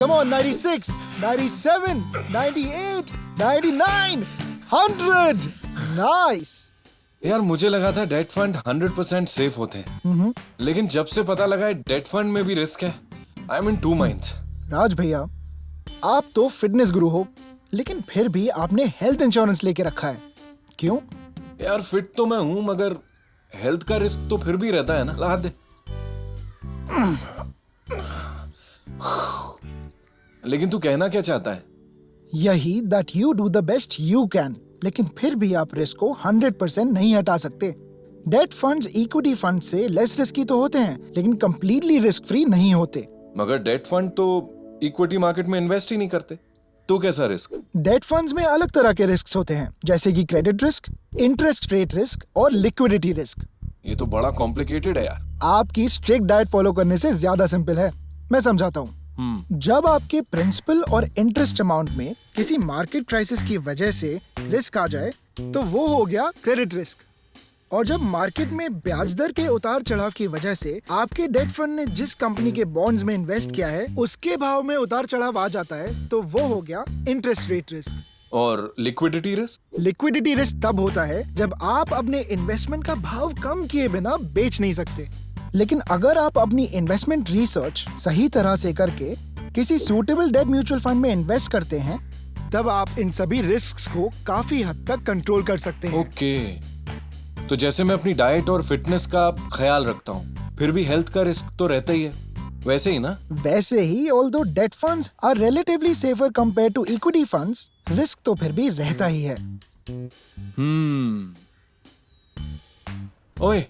Come on, 96, 97, 98, 99, 100. Nice. यार मुझे लगा था डेट फंड 100% सेफ होते हैं, लेकिन जब से पता लगा डेट फंड में भी रिस्क है, I am in two minds. Raj भैया, आप तो फिटनेस गुरु हो, लेकिन फिर भी आपने हेल्थ इंश्योरेंस लेके रखा है, क्यों? यार फिट तो मैं हूं, मगर हेल्थ का रिस्क तो फिर भी रहता है ना। ला दे। लेकिन तू कहना क्या चाहता है? यही that you do the best you can, लेकिन फिर भी आप रिस्क को 100% नहीं हटा सकते। डेट फंड्स इक्विटी फंड से लेस रिस्की तो होते हैं, लेकिन कंप्लीटली रिस्क फ्री नहीं होते। मगर डेट फंड तो इक्विटी मार्केट में इन्वेस्ट ही नहीं करते, तो कैसा रिस्क? डेट फंड्स में अलग तरह के रिस्क होते हैं, जैसे कि credit risk, interest rate risk और लिक्विडिटी रिस्क। ये तो बड़ा कॉम्प्लिकेटेड है यार। आपकी स्ट्रिक्ट डाइट फॉलो करने से ज्यादा सिंपल है, मैं समझाता हूँ। जब आपके प्रिंसिपल और इंटरेस्ट अमाउंट में किसी मार्केट क्राइसिस की वजह से रिस्क आ जाए, तो वो हो गया क्रेडिट रिस्क। और जब मार्केट में ब्याज दर के उतार चढ़ाव की वजह से आपके डेट फंड ने जिस कंपनी के बॉन्ड्स में इन्वेस्ट किया है उसके भाव में उतार चढ़ाव आ जाता है, तो वो हो गया इंटरेस्ट रेट रिस्क। और लिक्विडिटी रिस्क? लिक्विडिटी रिस्क तब होता है जब आप अपने इन्वेस्टमेंट का भाव कम किए बिना बेच नहीं सकते। लेकिन अगर आप अपनी इन्वेस्टमेंट रिसर्च सही तरह से करके किसी सूटेबल डेट म्यूचुअल फंड में इन्वेस्ट करते हैं, तब आप इन सभी रिस्क्स को काफी हद तक कंट्रोल कर सकते हैं। ओके, तो जैसे मैं अपनी डाइट और फिटनेस का ख्याल रखता हूँ, फिर भी हेल्थ का रिस्क तो रहता ही है, वैसे ही ना? वैसे ही, although debt funds are relatively safer compare to equity funds, risk तो फिर भी रहता ही है। ओए,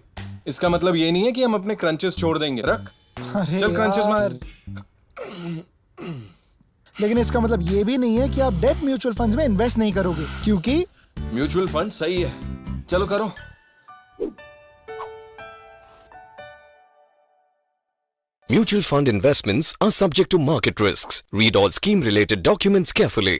इसका मतलब ये नहीं है कि हम अपने क्रंचेस छोड़ देंगे। रख। अरे चल क्रंचेस मार। लेकिन इसका मतलब ये भी नहीं है कि आप डेट म्यूचुअल फंड्स में इन्वेस्ट नहीं करोगे, क्योंकि म्यूचुअल फंड सही है। चलो करो। Mutual fund investments are subject to market risks. Read all scheme related documents carefully.